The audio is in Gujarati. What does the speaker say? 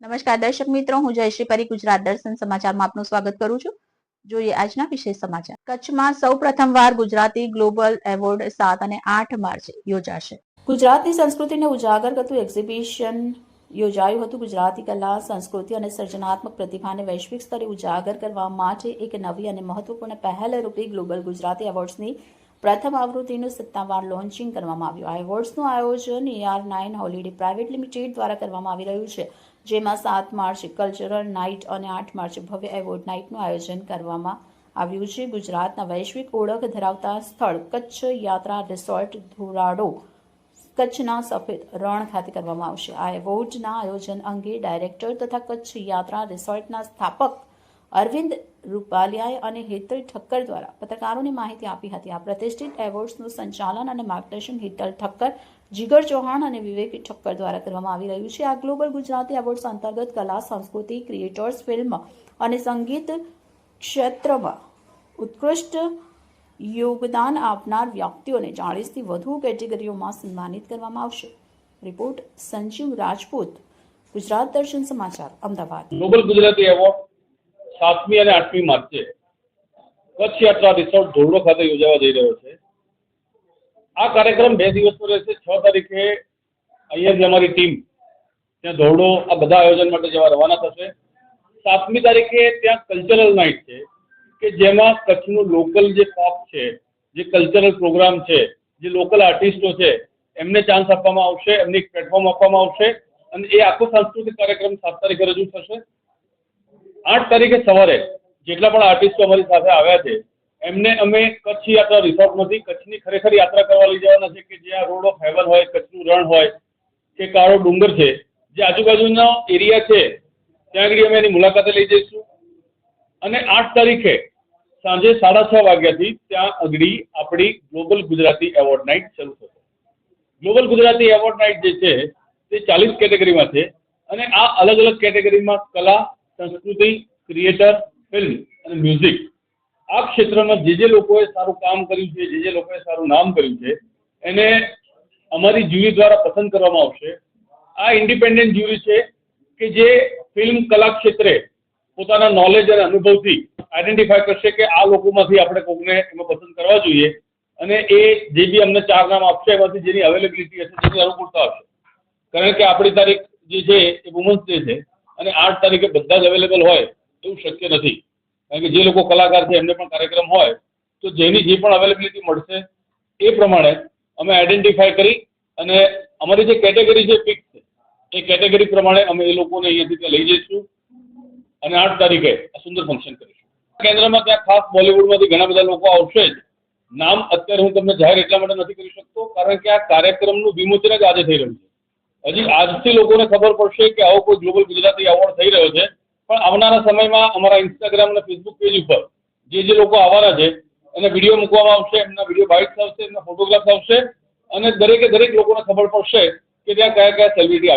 નમસ્કાર દર્શક મિત્રો, હું જયશ્રી પરી ગુજરાત દર્શન સમાચારમાં આપનું સ્વાગત કરું છું. જોઈએ આજના વિશેષ સમાચાર. કચ્છમાં સૌ પ્રથમવાર ગુજરાતી ગ્લોબલ એવોર્ડ 7 અને 8 માર્ચે યોજાશે. ગુજરાતની સંસ્કૃતિને ઉજાગર કરતું એક્ઝિબિશન યોજાયું હતું. ગુજરાતી કલા, સંસ્કૃતિ અને સર્જનાત્મક પ્રતિભાને વૈશ્વિક સ્તરે ઉજાગર કરવા માટે એક નવી અને મહત્વપૂર્ણ પહેલ રૂપે ગ્લોબલ ગુજરાતી એવોર્ડ્સની પ્રથમ આવૃત્તિનું સત્તાવાર લોન્ચિંગ કરવામાં આવ્યું. આ એવોર્ડ્સનું આયોજન AR9 હોલિડે પ્રાઇવેટ લિમિટેડ દ્વારા કરવામાં આવી રહ્યું છે, જેમાં 7 માર્ચે કલ્ચરલ નાઇટ અને 8 માર્ચે ભવ્ય એવોર્ડ નાઇટનું આયોજન કરવામાં આવ્યું છે. ગુજરાતના વૈશ્વિક ઓળખ ધરાવતા સ્થળ કચ્છ યાત્રા રિસોર્ટ ધોરાડો કચ્છના સફેદ રણ ખાતે કરવામાં આવશે. આ એવોર્ડના આયોજન અંગે ડાયરેક્ટર તથા કચ્છ યાત્રા રિસોર્ટના સ્થાપક અરવિંદ રૂપાલિયાએ અને હેતલ ઠક્કર દ્વારા પત્રકારોને માહિતી આપી હતી. આ પ્રતિષ્ઠિત એવોર્ડ્સનું સંચાલન અને માર્ગદર્શન હેતલ ઠક્કર, જીગર ચૌહાણ અને વિવેક ઠક્કર દ્વારા કરવામાં આવી રહ્યું છે. આ ગ્લોબલ ગુજરાતી એવોર્ડ્સ અંતર્ગત કલા, સંસ્કૃતિ, ક્રિએટર્સ, ફિલ્મ અને સંગીત ક્ષેત્રમાં ઉત્કૃષ્ટ યોગદાન આપનાર વ્યક્તિઓને 40થી વધુ કેટેગરીઓમાં સન્માનિત કરવામાં આવશે. રિપોર્ટ સંજીવ રાજપૂત, ગુજરાત દર્શન સમાચાર, અમદાવાદ. ગ્લોબલ ગુજરાતી એવોર્ડ 7મી અને 8મી માર્ચે કચ્છ યાત્રા રિસોર્ટ ધોરડો ખાતે યોજાવા જઈ રહ્યો છે. આ કાર્યક્રમ 2 દિવસનો રહેશે. 6 તારીખે અહીંયાથી અમારી ટીમ ત્યાં ધોરડો આ બધા આયોજન માટે જવા રવાના થશે. 7મી તારીખે ત્યાં કલ્ચરલ નાઇટ છે કે જેમાં કચ્છનું લોકલ જે પોપ છે, જે કલ્ચરલ પ્રોગ્રામ છે, જે લોકલ આર્ટિસ્ટો છે એમને ચાન્સ આપવામાં આવશે, એમને એક પ્લેટફોર્મ આપવામાં આવશે અને એ આખો સાંસ્કૃતિક કાર્યક્રમ 7 તારીખે રજૂ થશે. 8 તારીખે સવારે જેટલા પણ આર્ટિસ્ટો અમારી સાથે આવ્યા છે એમને અમે કચ્છ યાત્રા રિસોર્ટમાંથી કચ્છની ખરેખર યાત્રા કરવા લઈ જવાના છે કે જ્યાં રોડ ઓફ હેવન હોય, કચ્છનું રણ હોય કે કાળો ડુંગર છે, જે આજુબાજુનો એરિયા છે ત્યાં આગળ અમે એની મુલાકાતે લઈ જઈશું. અને 8 તારીખે સાંજે 6:30 વાગ્યાથી ત્યાં આગળ આપણી ગ્લોબલ ગુજરાતી એવોર્ડ નાઇટ શરૂ થશે. ગ્લોબલ ગુજરાતી એવોર્ડ નાઇટ જે છે તે 40 કેટેગરીમાં છે અને આ અલગ અલગ કેટેગરીમાં કલા, સંસ્કૃતિ, ક્રિએટર, ફિલ્મ અને મ્યુઝિક આ ક્ષેત્રમાં જે લોકોએ સારું કામ કર્યું છે, જે લોકોએ સારું નામ કર્યું છે એને અમારી જ્યુરી દ્વારા પસંદ કરવામાં આવશે. આ ઇન્ડિપેન્ડન્ટ જ્યુરી છે કે જે ફિલ્મ કલા ક્ષેત્રે પોતાના નોલેજ અને અનુભવથી આઈડેન્ટિફાય કરશે કે આ લોકોમાંથી આપણે કોઈને એમાં પસંદ કરવા જોઈએ અને એ જે બી અમને 4 નામ આપશે એમાંથી જેની અવેલેબિલિટી હશે, જેની અનુકૂળતા હશે. કારણ કે આપણી તારીખ જે છે એ વુમન્સ ડે છે અને 8 તારીખે બધા જ અવેલેબલ હોય એવું શક્ય નથી. કારણ કે જે લોકો કલાકાર છે એમને પણ કાર્યક્રમ હોય તો જેની જે પણ અવેલેબિલિટી મળશે એ પ્રમાણે અમે આઈડેન્ટિફાય કરી અને અમારી જે કેટેગરી છે ફિક્સ છે એ કેટેગરી પ્રમાણે અમે એ લોકોને અહીંયાથી લઈ જઈશું અને 8 તારીખે આ સુંદર ફંક્શન કરીશું. કેન્દ્રમાં ત્યાં ખાસ બોલિવૂડમાંથી ઘણા બધા લોકો આવશે જ. નામ અત્યારે હું તમને જાહેર એટલા માટે નથી કરી શકતો કારણ કે આ કાર્યક્રમનું વિમોચન જ આજે થઈ રહ્યું છે. હજી આજથી લોકોને ખબર પડશે કે આવો કોઈ ગ્લોબલ ગુજરાતી એવોર્ડ થઈ રહ્યો છે, પણ આવનારા સમયમાં અમારા ઇન્સ્ટાગ્રામ અને ફેસબુક પેજ ઉપર જે લોકો આવવાના છે એને વિડીયો મૂકવામાં આવશે, એમના વિડીયો બાઇટ્સ આવશે, એમના ફોટોગ્રાફ્સ આવશે અને દરેકે દરેક લોકોને ખબર પડશે કે ત્યાં કયા કયા સેલિબ્રિટી